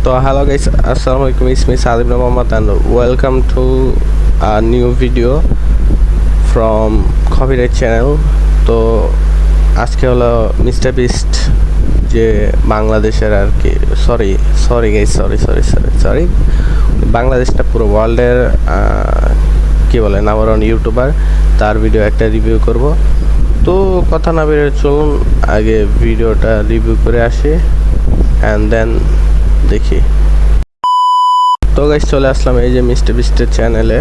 So hello guys, assalamualaikum. It's me Salim Muhammad and welcome to a new video from Copyright Channel. তো আজকে হলো mister beast যে বাংলাদেশের আর কি sorry বাংলাদেশটা পুরো ওয়ার্ল্ডের কি বলে নাম্বার ওয়ান ইউটিউবার, তার ভিডিও একটা রিভিউ করব। তো কথা না বেরিয়ে চলুন আগে ভিডিওটা রিভিউ করে আসি অ্যান্ড দেন দেখি। তো গাইস চলে আসলাম এই যে মিস্টার বিস্টের চ্যানেলে,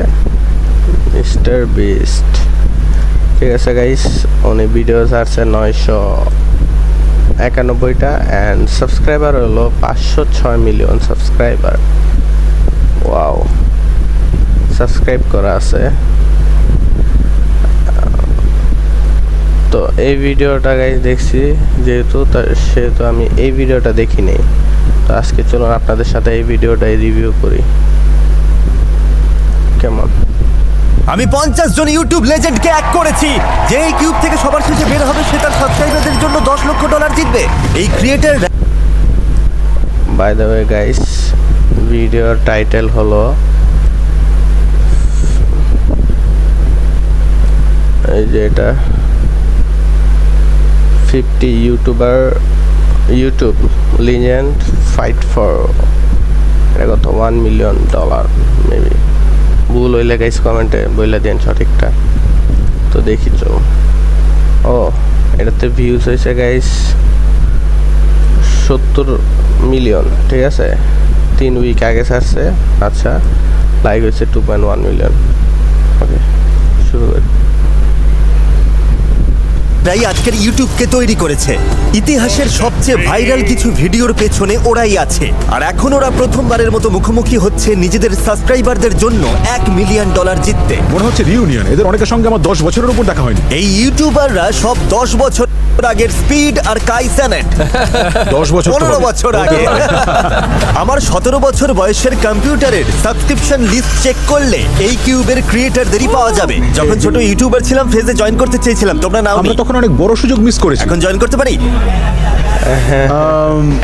মিস্টার বিস্ট। ঠিক আছে গাইস, উনি ভিডিও ছাড়ছে 991টা অ্যান্ড সাবস্ক্রাইবার হলো 506 মিলিয়ন সাবস্ক্রাইবার। ওয়াও, সাবস্ক্রাইব করা আছে। তো এই ভিডিওটা গাইস দেখছি সেহেতু আমি এই ভিডিওটা দেখিনি। তো আজকে চলুন আপনাদের সাথে এই ভিডিওটাই রিভিউ করি কেমন। আমি 50 জন ইউটিউব লেজেন্ডকে এক করেছি। যে এই কিউব থেকে সবার শেষে বের হবে সে তার সাবস্ক্রাইবারদের জন্য $10 লক্ষ জিতবে। এই creator by the way guys, ভিডিওর টাইটেল হলো এই যে এটা 50 ইউটিউব লিজেন্ড ফাইট ফর, এটা কত $1 মিলিয়ন মেবি। ভুল হইলে গাইস কমেন্টে বইলা দেন সঠিকটা। তো দেখি চলো। ও এটাতে ভিউজ হয়েছে গাইস 70 মিলিয়ন। ঠিক আছে, 3 উইক আগে ছাড়ছে। আচ্ছা, লাইক হয়েছে 2.1 মিলিয়ন। ওকে, শুরু করি। তাই আজকের ইউটিউবকে তৈরি করেছে। ইতিহাসের সবচেয়ে ভাইরাল কিছু ভিডিওর পেছনে ওরাই আছে। আর এখন ওরা প্রথমবারের মতো মুখোমুখি হচ্ছে নিজেদের সাবস্ক্রাইবারদের জন্য $1 মিলিয়ন জিততে। মনে হচ্ছে রিউনিয়ন। এদের অনেকের সঙ্গে আমার 10 বছরের উপর দেখা হয়নি। এই ইউটিউবাররা সব 10 বছর আগের স্পিড আর কাইসেনেট 10 বছর 15 বছর আগে। আমার 17 বছর বয়সের কম্পিউটারের সাবস্ক্রিপশন লিস্ট চেক করলে এই কিউবের ক্রিয়েটরদেরই পাওয়া যাবে। যখন ছোট ইউটিউবার ছিলাম ফেজে জয়েন করতে চেয়েছিলাম, তোমরা নাও। আমরা তখন অনেক বড় সুযোগ মিস করেছি। এখন জয়েন করতে পারি?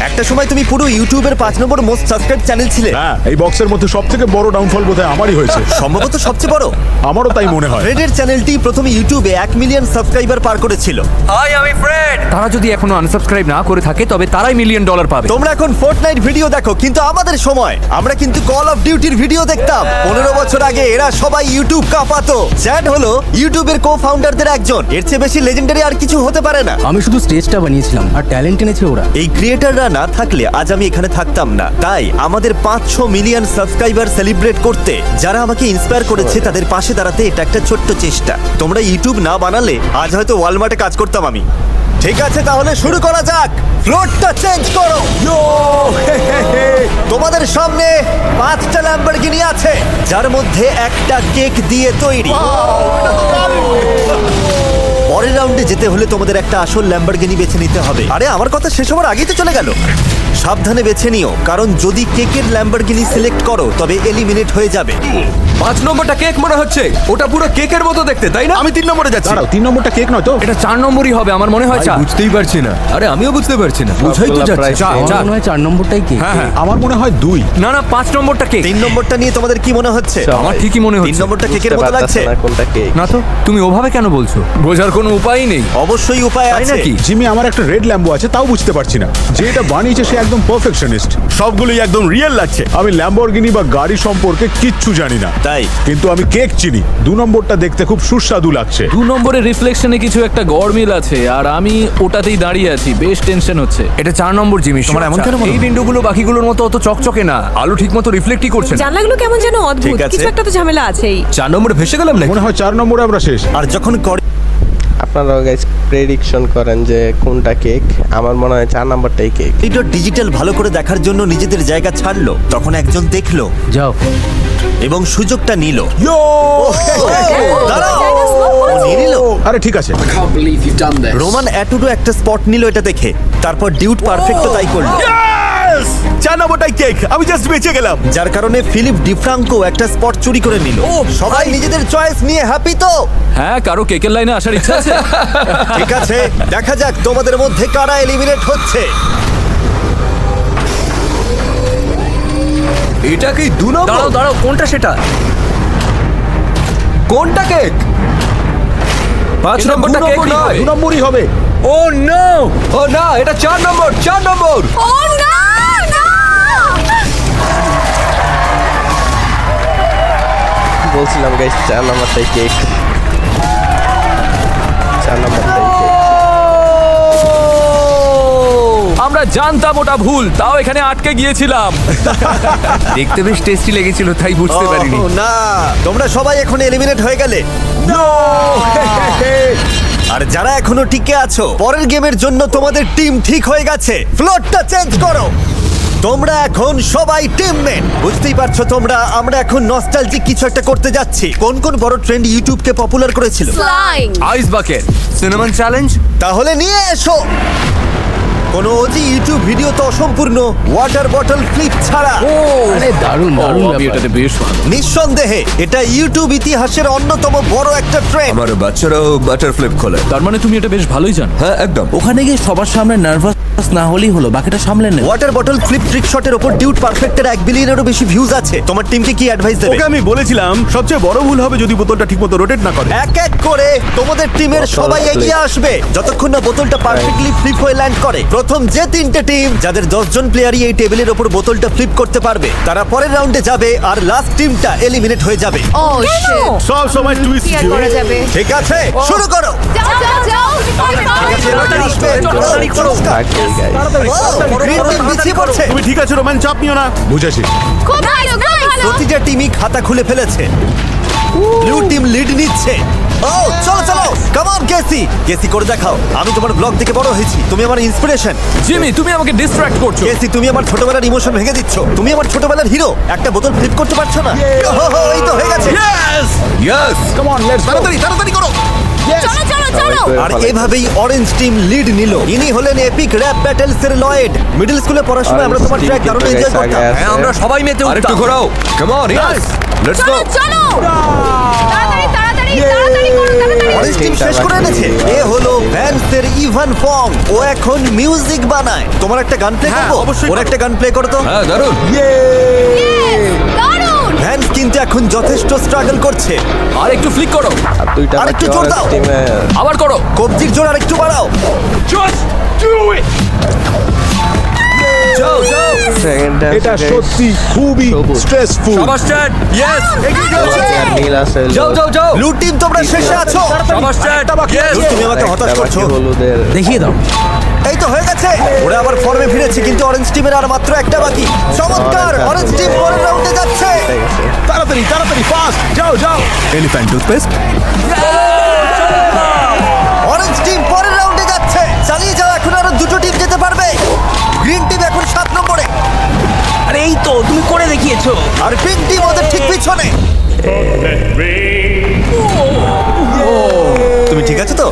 একটা সময় তুমি পুরো ইউটিউবের 5 নম্বর মোস্ট সাবস্ক্রাইব চ্যানেল ছিলে। হ্যাঁ, এই বক্সের মধ্যে সবথেকে বড় ডাউনফল বোধহয় আমারই হয়েছে। সম্ভবত সবচেয়ে বড়। আমারও তাই মনে হয়। ফ্রেডের চ্যানেলটি প্রথমে ইউটিউবে 1 মিলিয়ন সাবস্ক্রাইবার পার করেছিল। হাই, আমি ফ্রেড। তারা যদি এখনো আনসাবস্ক্রাইব না করে থাকে তবে তারাই $1 মিলিয়ন পাবে। তোমরা এখন ফোর্টনাইট ভিডিও দেখো, কিন্তু আমাদের সময় আমরা কিন্তু কল অফ ডিউটির ভিডিও দেখতাম। 15 বছর আগে এরা সবাই ইউটিউব কাঁপাতো। চ্যাট হলো ইউটিউবের কো-ফাউন্ডারদের একজন। এর চেয়ে বেশি লেজেন্ডারি আর কিছু হতে পারে না। আমি শুধু স্টেজটা বানিয়েছিলাম আর ট্যালেন্ট এনেছে ওরা। এই ক্রিয়েটররা না থাকলে আজ আমি এখানে থাকতাম না। তাই আমাদের 500 মিলিয়ন সাবস্ক্রাইবার সেলিব্রেট করতে যারা আমাকে ইন্সপায়ার করেছে তাদের পাশে দাঁড়াতে এটা একটা ছোট্ট চেষ্টা। তোমরা ইউটিউব না বানালে আজ হয়তো ওয়ালমার্টে কাজ করতাম আমি। ঠিক আছে, তাহলে শুরু করা যাক। ফ্লোরটা চেঞ্জ করো। তোমাদের সামনে 5টা ল্যাম্বরগিনি আছে, যার মধ্যে একটা কেক দিয়ে তৈরি। পরের রাউন্ডে যেতে হলে তোমাদের একটা আসল ল্যাম্বরগিনি বেছে নিতে হবে। আরে আমার কথা শেষ হওয়ার আগেই তো চলে গেল। সাবধানে বেছে নিও, কারণ যদি কেকের ল্যাম্বরগিনি সিলেক্ট করো তবে এলিমিনেট হয়ে যাবে। 5 নম্বরটা কেক মনে হচ্ছে, ওটা পুরো কেকের মতো দেখতে, তাই না? আমি 3 নম্বরে যাচ্ছি। দাঁড়াও, 3 নম্বরটা কেক নয় তো? এটা 4 নম্বরই হবে আমার মনে হয়। বুঝতেই পারছি না। আরে আমিও বুঝতে পারছি না। বুঝাই তো যাচ্ছে। আমার মনে হয় 4 নম্বরটাই কি? হ্যাঁ, আমার মনে হয় 2। না 5 নম্বরটা কেক। 3 নম্বরটা নিয়ে তোমাদের কি মনে হচ্ছে? আমার ঠিকই মনে 3 হচ্ছে। নম্বরটা কেকের মতো লাগছে। কোনটা কেক? না তো, তুমি ওভাবে কেন বলছো? বোঝার কোনো উপায়ই নেই। অবশ্যই উপায় তাই আছে। নাকি? জিমি, আমার একটা রেড ল্যাম্বো আছে, তাও বুঝতে পারছি না। যে এটা বানিয়েছে সে একদম পারফেকশনিস্ট। সবগুলোই একদম রিয়েল লাগছে। আমি ল্যাম্বরগিনি বা গাড়ি সম্পর্কে কিচ্ছু জানি না, তাই কিন্তু আমি কেক চিনি। 2 নম্বরটা দেখতে খুব সুস্বাদু লাগছে। 2 নম্বরের রিফ্লেকশনে কিছু একটা গড়মিল আছে আর আমি ওটাতেই দাঁড়িয়ে আছি, বেশ টেনশন হচ্ছে। এটা 4 নম্বর জিমি। তোমার এমন কেন মনে এই হয়? উইন্ডোগুলো বাকিগুলোর মতো অত চকচকে না, আলো ঠিকমতো রিফ্লেক্টই করছে না। জানলাগুলো কেমন যেন অদ্ভুত, ঠিক আছে। কিছু একটা তো ঝামেলা আছেই। 4 নম্বরে ভেসে গেলাম না? মনে হয় 4 নম্বরে আমরা শেষ। আর যখন আপনারা গাইস প্রেডিকশন করেন যে কোনটা কেক। আমার মনে হয় 4 নম্বরটাই কেক। করিডোর ডিজিটাল ভালো করে দেখার জন্য নিজেদের জায়গা ছাড়লো, তখন একজন দেখলো যাও। এবং সুযোগটা নিল। ইয়ো! দাঁড়াও, জায়গা slow ও করেছে। নিয়ে নিল। আরে ঠিক আছে। রোমান অ্যাটুডো একটা স্পট নিল এটা দেখে, তারপর ডিউট পারফেক্টও তাই করলো। 4 নম্বরটাই কেক, আমি জাস্ট বেঁচে গেলাম। যার কারণে ফিলিপ ডিফ্রাঙ্কো একটা স্পট চুরি করে নিল। সবাই নিজেদের চয়েস নিয়ে হ্যাপি তো? হ্যাঁ, কারো কেকের লাইনে আসার ইচ্ছা আছে? ঠিক আছে, দেখা যাক তোমাদের মধ্যে কারা এলিমিনেট হচ্ছে। এটা কি 2 নম্বর? দাঁড়াও দাঁড়াও, কোনটা সেটা? কোনটা কেক? 5 এটা নম্বরটা দু কেক নম্বরই নয়। হবে। 2 নম্বরই হবে। ও নো! ও না, এটা 4 নম্বর, 4 নম্বর। ও না না বলছিলাম গাইস 4 নাম্বারটাই কেক, 4 নাম্বারটাই কেক। আমরা জানতাম ওটা ভুল, তাও এখানে আটকে গিয়েছিলাম। দেখতে বেশ টেস্টি লেগেছিল, তাই বুঝতে পারিনি। ও না, তোমরা সবাই এখন এলিমিনেট হয়ে গেলে। আর যারা এখনো টিকে আছো, পরের গেমের জন্য তোমাদের টিম ঠিক হয়ে গেছে। ফ্লোরটা চেঞ্জ করো। তোমরা এখন সবাই টিমমেট। বুঝতেই পারছো তোমরা, আমরা এখন নস্টালজিক কিছু একটা করতে যাচ্ছি। কোন কোন বড় ট্রেন্ড ইউটিউবকে পপুলার করেছিল? Flying ice bucket, cinnamon challenge. তাহলে নিয়ে এসো। কোনো অজি ইউটিউব ভিডিও তো অসম্পূর্ণ ওয়াটার বটল ফ্লিপ ছাড়া। আরে দারুণ ও, দারুণ আমি ব্যাপার। এটাতে বেশ ভালো। নিঃসন্দেহে এটা ইউটিউব ইতিহাসের অন্যতম বড় একটা ট্রেন্ড। আমার বাচ্চারাও বাটার ফ্লিপ খোলে। তার মানে তুমি এটা বেশ ভালোই জানো। হ্যাঁ, একদম। ওখানে গিয়ে সবার সামনে নার্ভাস না হলেই হলো, বাকিটা সামলে নেবে। ওয়াটার বটল ফ্লিপ ট্রিক শটের উপর ডিউড পারফেক্টের 1 বিলিয়নেরও বেশি ভিউজ আছে। তোমার টিমকে কি অ্যাডভাইস দেবে? ওকে আমি বলেছিলাম সবচেয়ে বড় ভুল হবে যদি বোতলটা ঠিকমতো রোটেট না করে। এক এক করে তোমাদের টিমের বোতল সবাই flip। এগিয়ে আসবে যতক্ষণ না বোতলটা পারফেক্টলি ফ্লিপ হয়ে ল্যান্ড করে। প্রথম যে 3টে টিম যাদের 10 জন প্লেয়ারই এই টেবিলের উপর বোতলটা ফ্লিপ করতে পারবে, তারা পরের রাউন্ডে যাবে আর লাস্ট টিমটা এলিমিনেট হয়ে যাবে। ও শিট সব সময় টুইস্ট কি আর করা যাবে? ঠিক আছে, শুরু করো। যাও যাও যাও তাড়াতাড়ি আসবে, তাড়াতাড়ি করো। থাকবেই গাইস। গ্রিন টিম পিছিয়ে পড়ছে। তুমি ঠিক আছে রোমান, চাপ নিও না। বুঝেছি। খুব ভালো খুব ভালো প্রতিটা টিমই খাতা খুলে ফেলেছে। ব্লু টিম লিড নিচ্ছে। ও চলো চলো, কাম অন কেসি, কেসি করে দেখাও। আমি তোমার ব্লগ থেকে বড় হয়েছি, তুমি আমার ইন্সপিরেশন। জিমি, তুমি আমাকে ডিস্ট্র্যাক্ট করছো। কেসি, তুমি আমার ছোটবেলার ইমোশন ভেঙে দিচ্ছ। তুমি আমার ছোটবেলার হিরো। একটা বোতল ফ্লিপ করতে পারছো না? ওহো, এই তো হয়ে গেছে। ইয়েস। কাম অন, লেটস তাড়াতাড়ি তাড়াতাড়ি করো। চলো চলো চলো আর এভাবেই অরেঞ্জ টিম লিড নিল। ইনি হলেন এপিক র্যাপ ব্যাটেলস এর লয়েড। মিডল স্কুলে পড়ার সময় আমরা তোমার ট্র্যাক দারুণ এনজয় করতাম। হ্যাঁ, আমরা সবাই মেতে উঠতাম। আরেকটু ঘোরাও। Come on, yes. Let's go. চলো চলো তাড়াতাড়ি তাড়াতাড়ি তাড়াতাড়ি করো তাড়াতাড়ি। অরেঞ্জ টিম শেষ করে এনেছে। এ হলো ভ্যান্সের ইভান ফং। ও এখন মিউজিক বানায়। তোমার একটা গান প্লে করবো? ওর একটা গান প্লে করো তো। হ্যাঁ, দারুণ। দারুণ ভ্যান্স কিন্তু এখন যথেষ্ট স্ট্রাগল করছে। আর একটু ফ্লিক করো, আর 2টা আরেকটু জোর দাও। টিমে আবার করো। কবজির জোর আর একটু বাড়াও। যাও যাও। সেকেন্ডটা এটা সত্যি খুবই সবুজ। স্ট্রেসফুল। সবার স্ট্যাট। ইয়েস। এগিয়ে যাচ্ছে। নীল আছে। যাও যাও যাও। ব্লু টিম তোমরা শেষে আছো। সবার স্ট্যাট। ইয়েস। ব্লু, তুমি আমাকে হতাশ করছো। হলুদের দেখিয়ে দাও। এই তো হয়ে গেছে। ওরা আবার ফর্মে ফিরেছে, কিন্তু অরেঞ্জ টিমের আর মাত্র একটা বাকি। চমৎকার, অরেঞ্জ টিম পরের রাউন্ডে যাচ্ছে। হয়ে গেছে। তাড়াতাড়ি তাড়াতাড়ি, ফাস্ট, যাও যাও। Elephant toothpaste. অরেঞ্জ টিম পরের রাউন্ডে যাচ্ছে। চালিয়ে যাও, এখন আরো 2টো টিম যেতে পারবে। গ্রিন টিম এখন 7 নম্বরে আরে এই তো তুমি করে দেখিয়েছো। আর পিঙ্ক টিম ওদের ঠিক পিছনে। তুমি ঠিক আছো তো?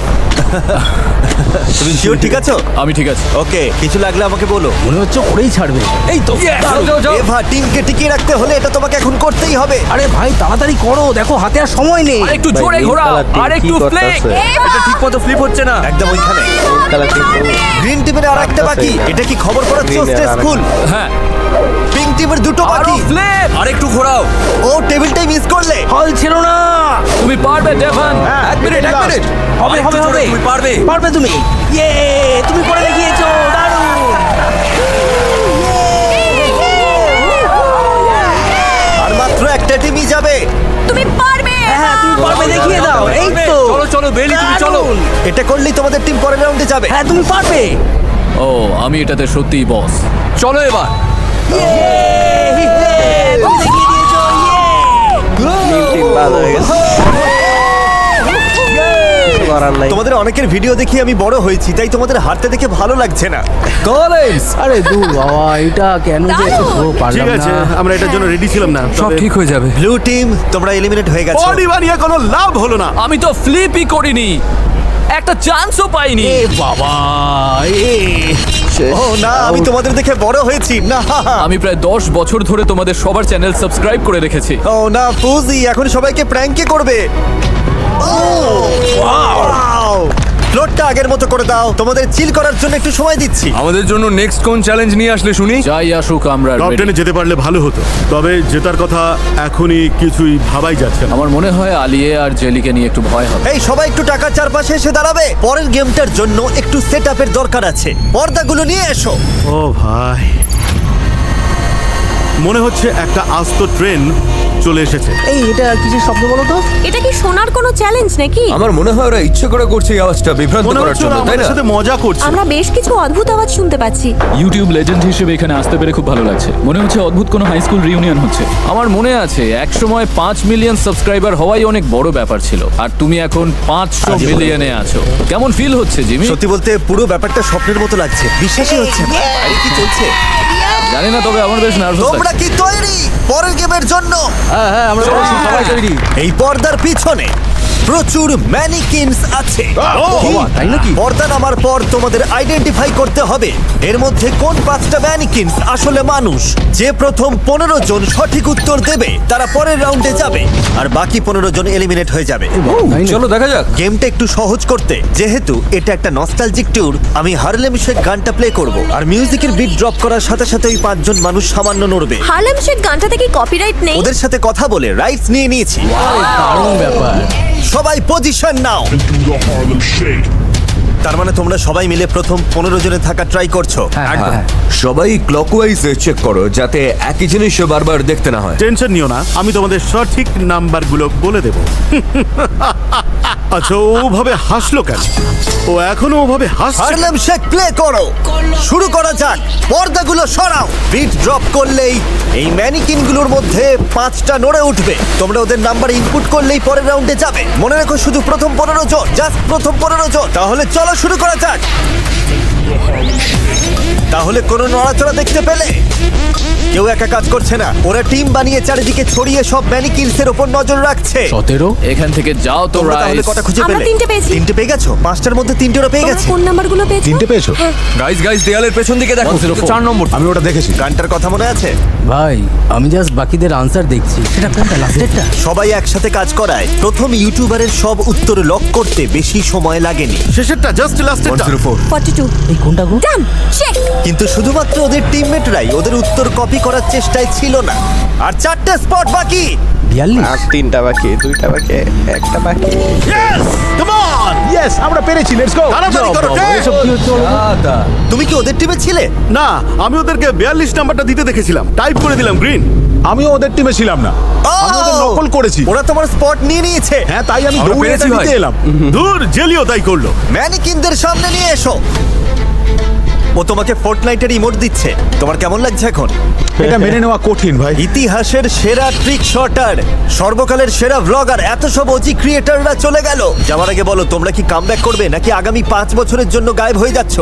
তুমি শিওর ঠিক আছো? আমি ঠিক আছে। ওকে, কিছু লাগলে আমাকে বলো। মনে হচ্ছে করেই ছাড়বে। এই তো যাও যাও যাও। এভা, টিমকে টিকিয়ে রাখতে হলে এটা তোমাকে এখন করতেই হবে। আরে ভাই তাড়াতাড়ি করো, দেখো হাতে আর সময় নেই। আর একটু ভাই, জোরে নীল ঘোরাও, কালার টিম আর কি একটু ফ্লিক। করতেছে? এটা ঠিকমতো ফ্লিপ হচ্ছে না। একদম ওইখানে। নীল কালার টিম গ্রিন টিমের আর একটা বাকি। এটা কি খবর পড়াচ্ছ? Green এর স্ট্রেসফুল। হ্যাঁ, পিঙ্ক টিমের 2টো আরো বাকি। ফ্লিপ। আরেকটু ঘোরাও। ও টেবিলটাই মিস করলে। হল ছিল না। তুমি পারবে ডেভান। এক মিনিট, এক মিনিট। হবে আরেকটু হবে জোরে, হবে। তুমি পারবে। পারবে তুমি। ইয়ে, তুমি করে দেখিয়েছো, দারুণ। আর মাত্র একটা টিমই যাবে। তুমি পারবে হ্যাঁ তুমি পারবে, দেখিয়ে দাও। এই তো চলো চলো বেলি, তুমি চলো। দারুণ। এটা করলেই তোমাদের টিম পরের রাউন্ডে যাবে। হ্যাঁ তুমি পারবে। ও, আমি এটাতে সত্যিই বস। চলো এবার। তুমি দেখিয়ে দিয়েছো। নীল টিম বাদ হয়ে গেছে। কিছু করার নাই। তোমাদের অনেকের ভিডিও দেখি আমি বড় হয়েছি, তাই তোমাদের হারতে দেখে ভালো লাগছে না। কলেজ। আরে দূর বাবা, এটা কেন যে দারুণ। ও পারলাম ঠিক আছে, না। আমরা এটার জন্য রেডি ছিলাম না। সব ঠিক হয়ে যাবে। ব্লু টিম তোমরা এলিমিনেট হয়ে গেছো। বডি বানিয়ে কোনো লাভ হলো না। আমি তো ফ্লিপই করিনি, একটা চান্সও পাইনি। এ বাবা, এ শেষ। ও না, আমি তোমাদের দেখে বড় হয়েছি না। আমি প্রায় 10 বছর ধরে তোমাদের সবার চ্যানেল সাবস্ক্রাইব করে রেখেছি। ও না, ফুজি এখন সবাইকে প্র্যাঙ্কে করবে। ও ওয়াও, ফ্লোরটা আগের মতো করে দাও, তোমাদের চিল করার জন্য একটু সময় দিচ্ছি। আমাদের জন্য নেক্সট কোন চ্যালেঞ্জ নিয়ে আসলে শুনি? যাই আসুক আমরা টপ ready। 10-এ যেতে পারলে ভালো হতো, তবে জেতার কথা এখনই কিছুই ভাবাই যাচ্ছে না। আমার মনে হয় আলিয়ে আর জেলিকে নিয়ে একটু ভয় হবে। এই সবাই একটু টাকার চারপাশে এসে দাঁড়াবে, পরের গেমটার জন্য একটু সেট আপের দরকার আছে। পর্দাগুলো নিয়ে এসো। ও ভাই, মনে হচ্ছে একটা আস্ত ট্রেন চলে এসেছে। এই এটা কিসের শব্দ বলো তো? এটা কি শোনার কোনো চ্যালেঞ্জ নাকি? আমার মনে হয় ওরা ইচ্ছে করে করছে এই আওয়াজটা বিভ্রান্ত মনে করার হচ্ছে জন্য, ওরা তাই আমাদের না? সাথে মজা করছে। আমরা বেশ কিছু অদ্ভুত আওয়াজ শুনতে পাচ্ছি। ইউটিউব লেজেন্ড হিসেবে এখানে আসতে পেরে খুব ভালো লাগছে। মনে হচ্ছে অদ্ভুত কোনো হাই স্কুল রিউনিয়ন হচ্ছে। আমার মনে আছে এক সময় 5 মিলিয়ন সাবস্ক্রাইবার হওয়াই অনেক বড় ব্যাপার ছিল, আর তুমি এখন 500 মিলিয়নে আছো। কেমন ফিল হচ্ছে জিমি? সত্যি বলতে পুরো ব্যাপারটা স্বপ্নের মতো লাগছে, বিশ্বাসই হচ্ছে না। আরে কি চলছে? জানি না, তবে আমার বেশ নার্ভাস তোমরা লাগছে। কি তৈরি পরের গেমের জন্য? হ্যাঁ আমরা সবাই তৈরি। এই পর্দার পিছনে প্রচুর ম্যানিকিনস আছে। কি? তাই নাকি? পর্দা নামার পর তোমাদের আইডেন্টিফাই করতে হবে এর মধ্যে কোন 5টা ম্যানিকিনস আসলে মানুষ। যে প্রথম 15 জন সঠিক উত্তর দেবে তারা পরের রাউন্ডে যাবে, আর বাকি 15 জন এলিমিনেট হয়ে যাবে। চলো দেখা যাক। গেমটা একটু সহজ করতে, যেহেতু এটা একটা নস্টালজিক ট্যুর, আমি হারলেম শেক গানটা প্লে করব, আর মিউজিকের বিট ড্রপ করার সাথে সাথে ওই 5 জন মানুষ সামান্য নড়বে। হার্লেম শেক গানটাতে কি কপিরাইট নেই? ওদের সাথে কথা বলে রাইটস নিয়ে নিয়েছি। দারুণ ব্যাপার। সবাই পজিশন নাও। তার মানে তোমরা সবাই মিলে প্রথম 15 জনে থাকা ট্রাই করছো। একদম। সবাই ক্লকওয়াইজ চেক করো যাতে একই জিনিস বারবার দেখতে না হয়। টেনশন নিও না, আমি তোমাদের সঠিক নাম্বারগুলো বলে দেব। আচ্ছা, ওভাবে হাসলো কেন? ও এখনো ওভাবে হাসছে? হারলেম শেক প্লে করো। শুরু করা যাক। পর্দাগুলো সরাও। বিট ড্রপ করলেই এই ম্যানিকিনগুলোর মধ্যে 5টা নড়ে উঠবে। তোমরা ওদের নাম্বার ইনপুট করলেই পরের রাউন্ডে যাবে। মনে রাখো শুধু প্রথম 15 জন, জাস্ট প্রথম 15 জন। তাহলে চলো শুরু করা যাক। তাহলে কোনো নড়াচড়া দেখতে পেলে? কেউ একা কাজ করছে না, ওরা টিম বানিয়ে চারিদিকে ছড়িয়ে সব ম্যানিকিনসের উপর নজর রাখছে। 17 এখান থেকে যাও তো তোমরা তাহলে রাইস। কটা খুঁজে আমরা পেলে? 3টে পেয়েছি। 3টে পেয়ে গেছো? 5টার মধ্যে 3টে ওরা পেয়ে তোমরা গেছে। কোন নাম্বারগুলো পেয়েছো? 3টে পেয়েছো? গাইস গাইস দেয়ালের পেছন দিকে দেখো, 104 4 নম্বর। আমি ওটা দেখেছি। গানটার কথা মনে আছে? ভাই আমি জাস্ট বাকিদের আনসার দেখছি। সেটা কোনটা, লাস্টেরটা? সবাই একসাথে কাজ করায় প্রথম ইউটিউবারের সব উত্তর লক করতে বেশি সময় লাগেনি, শেষেরটা, জাস্ট লাস্টেরটা। 104। 42 এই কোনটা গো? ডান চেক। কিন্তু শুধুমাত্র ওদের টিমমেটরাই ওদের উত্তর কপি করার চেষ্টায় ছিল না। আর 4টে স্পট বাকি। 42। আর 3টা বাকি, 2টা বাকি, 1টা বাকি। Yes! Come on! ইয়েস, আমরা পেরেছি, লেটস গো। তাড়াতাড়ি করো, কে? এসব কি হচ্ছে বলো তো? তুমি কি ওদের টিমে ছিলে? না, আমি ওদেরকে 42 নাম্বারটা দিতে দেখেছিলাম, টাইপ করে দিলাম গ্রিন। আমিও ওদের টিমে ছিলাম না, আমি ওদের ও! নকল করেছি। ওরা তোমার স্পট নিয়ে নিয়েছে। হ্যাঁ, তাই আমি আমরা দৌড়ে পেরেছি এটা ভাই। দিতে এলাম। দূর, জেলিও তাই করলো। ম্যানিকিনদের সামনে নিয়ে এসো। ও তোমাকে ফোর্টনাইটের ইমোট দিচ্ছে। তোমার কেমন লাগছে এখন? এটা মেনে নেওয়া কঠিন ভাই। ইতিহাসের সেরা ট্রিক শটার, সর্বকালের সেরা ব্লগার, এত সব ওজি ক্রিয়েটাররা চলে গেল। যাওয়ার আগে বলো, তোমরা কি কামব্যাক করবে নাকি আগামী 5 বছরের জন্য গায়েব হয়ে যাচ্ছ?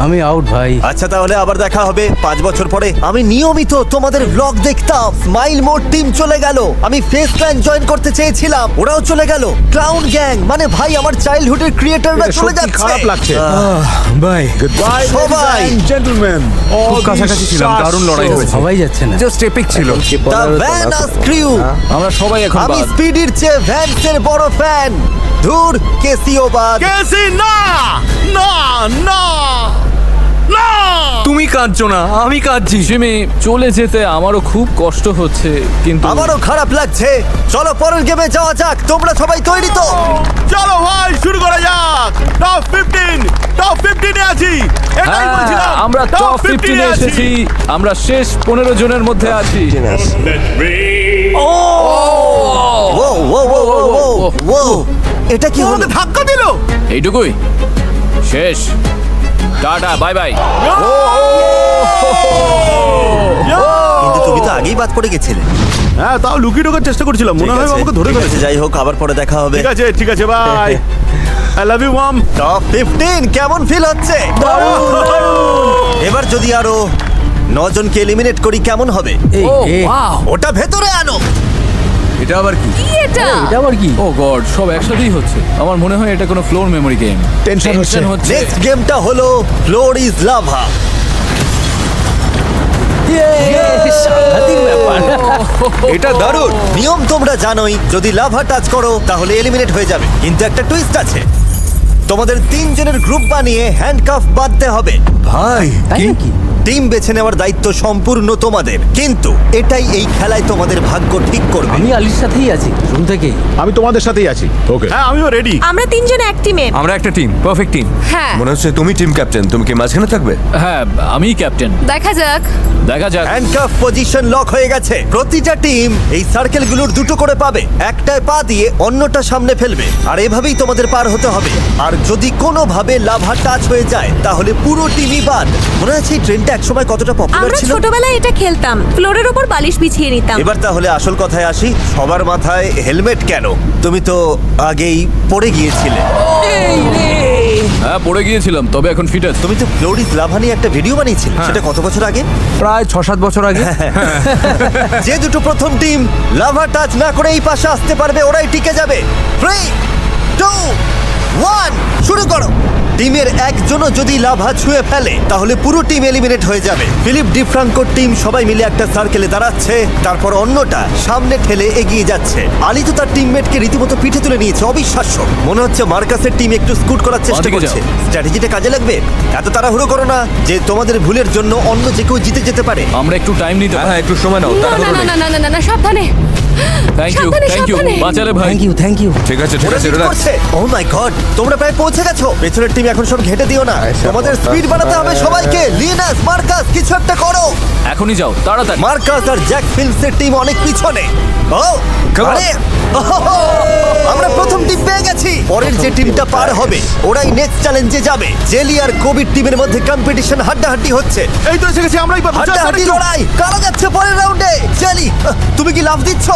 আমি আউট ভাই। আচ্ছা, তাহলে আবার দেখা হবে 5 বছর পরে। আমি নিয়মিত তোমাদের ব্লগ দেখতাম। স্মাইল মোড টিম চলে গেল। আমি ফেস ক্ল্যান জয়েন করতে চেয়েছিলাম, ওরাও চলে গেল। ক্লাউন গ্যাং, মানে ভাই আমার চাইল্ডহুডের ক্রিয়েটাররা এটা চলে সত্যি যাচ্ছে। খারাপ লাগছে। বাই। Goodbye, সবাই। ladies and gentlemen. খুব কাছাকাছি ছিলাম, দারুণ লড়াই হয়েছে। সবাই যাচ্ছে না। জাস্ট এপিক ছিল। কি দ্য 15 জন ভ্যানাস আছে? ক্রিউ। আমরা সবাই এখন আমি বাদ। স্পিডির চেয়ে ভ্যান্সের বড় ফ্যান। ধুর, কেসিও বাদ। কেসি, না না না না! তুমি কাঁদছো না, আমি কাঁদছি। জিমি, চলে যেতে আমারও খুব কষ্ট হচ্ছে, কিন্তু আমারও খারাপ লাগছে। চলো পরের গেমে যাওয়া যাক। তোমরা সবাই তৈরি তো? চলো ভাই, শুরু করা যাক। টপ 15, টপ 15 এ আছি। এটাই হ্যাঁ, বলছিলাম, আমরা টপ 15 এ এসেছি। আমরা শেষ 15 জনের মধ্যে আছি। ও ও ও ও ও ও, এটা কি হলো? আমাদের ধাক্কা দিল। এইটুকুই, শেষ। Tata, bye bye. কিন্তু তুমি তো আগেই বাদ পড়ে গেছিলে। হ্যাঁ, তাও লুকিয়ে ঢোকার চেষ্টা করছিলাম, মনে ঠিক হয় আছে, আমাকে ধরে ঠিক আছে, ফেলেছে। যাই হোক, আবার পরে দেখা হবে। ঠিক আছে, ঠিক আছে, bye. I love you mom. Top 15 কেমন ফিল হচ্ছে? এবার যদি আরো 9 জনকে এলিমিনেট করি কেমন হবে? এই ও এ, ওয়াও, ওটা ভেতরে আনো। এটা আবার কি? কি এটা? এটা আবার কি? ও গড, সব একসাথেই হচ্ছে। আমার মনে হয় এটা কোনো ফ্লোর মেমোরি গেম। Tension হচ্ছে। নেক্সট গেমটা হলো ফ্লোর ইজ লাভা। সাংঘাতিক ব্যাপার। এটা দারুণ। নিয়ম তোমরা জানোই, যদি লাভা টাচ করো তাহলে এলিমিনেট হয়ে যাবে, কিন্তু একটা টুইস্ট আছে। তোমাদের তিনজনের গ্রুপ বানিয়ে হ্যান্ডকাফ বাঁধতে হবে। ভাই তাই নাকি? টিম বেছে নেওয়ার দায়িত্ব সম্পূর্ণ তোমাদের, কিন্তু এটাই এই খেলায় তোমাদের ভাগ্য ঠিক করবে। আমি আলির সাথেই আছি শুরু থেকেই। আমি তোমাদের সাথেই আছি। ওকে, হ্যাঁ আমিও রেডি। আমরা তিনজন এক টিমে। আমরা একটা টিম, পারফেক্ট টিম। হ্যাঁ মনে হচ্ছে তুমি টিম ক্যাপ্টেন, তুমি কি মাঝখানে থাকবে? হ্যাঁ আমি ক্যাপ্টেন। দেখা যাক। দেখা যাক। হ্যান্ডকাফ পজিশন লক হয়ে গেছে। প্রতিটা টিম এই সার্কেলগুলোর দুটো করে পাবে, একটায় পা দিয়ে অন্যটা সামনে ফেলবে, আর এভাবেই তোমাদের পার হতে হবে। আর যদি কোনোভাবে লাভা টাচ হয়ে যায় তাহলে পুরো টিমই বাদ। মনে আছে এই ট্রেনটা একসময় কতটা পপুলার আমরা ছিল? ছোটবেলায় এটা খেলতাম, ফ্লোরের উপর বালিশ বিছিয়ে নিতাম। এবার তাহলে আসল কথায় আসি, সবার মাথায় হেলমেট কেন? তুমি তো আগেই পড়ে গিয়েছিলে। হ্যাঁ পড়ে গিয়েছিলাম, তবে এখন ফিট আছে। তুমি তো ফ্লোরিস লাভা নিয়ে একটা ভিডিও বানিয়েছিলে, সেটা কত বছর আগে? প্রায় 6-7 বছর আগে। যে দুটো প্রথম টিম লাভা টাচ না করে এই পাশে আসতে পারবে ওরাই টিকে যাবে। 3, 2, 1 শুরু করো। টিমের একজনও যদি লাভা ছুঁয়ে ফেলে তাহলে পুরো টিম এলিমিনেট হয়ে যাবে। ফিলিপ ডিফ্রাঙ্কোর টিম সবাই মিলে একটা সার্কেলে দাঁড়াচ্ছে, তারপর অন্যটা সামনে ঠেলে এগিয়ে যাচ্ছে। আলি তো তার টিমমেটকে রীতিমতো পিঠে তুলে নিয়েছে, অবিশ্বাস্য। মনে হচ্ছে মার্কাসের টিম একটু স্কুট করার চেষ্টা ওদিকে করছে। যাও। স্ট্র্যাটেজিটা কাজে লাগবে। এত তাড়াহুড়ো করো না যে তোমাদের ভুলের জন্য অন্য যে কেউ জিতে যেতে পারে। আমরা একটু টাইম নিতে হ্যাঁ পারি। একটু সময় নাও, না না তাড়াহুড়ো না নেই। না না না না সাবধানে। থ্যাংক ইউ, সাবধানে, থ্যাংক ইউ। সাবধানে। বাঁচালে ভাই। Thank you. ঠিক আছে ঠিক ওরা আছে, lead রিল্যাক্স। করছে। Oh my God, তোমরা প্রায় পৌঁছে গেছো। পেছনের টিম এখন সব ঘেটে দিও না। আচ্ছা, তোমাদের কথা। স্পিড বাড়াতে হবে সবাইকে। লিনাস, মার্কাস, কিছু একটা করো। এখনই যাও তাড়াতাড়ি। মার্কাস আর জ্যাক ফিল্মসের টিম অনেক পিছনে। ও Come on. আরে, ওহো, আমরা প্রথম টিম পেয়ে গেছি। পরের যে টিমটা পার হবে ওরাই নেক্সট চ্যালেঞ্জে যাবে। জেলি আর কোভিড টিমের মধ্যে কম্পিটিশন হাড্ডাহাড্ডি হচ্ছে। এই তো এসে গেছি, আমরাই পাবো। চল, চল, হাড্ডাহাড্ডি একটু। লড়াই কারা যাচ্ছে পরের রাউন্ডে। জেলি, তুমি কি লাফ দিচ্ছ?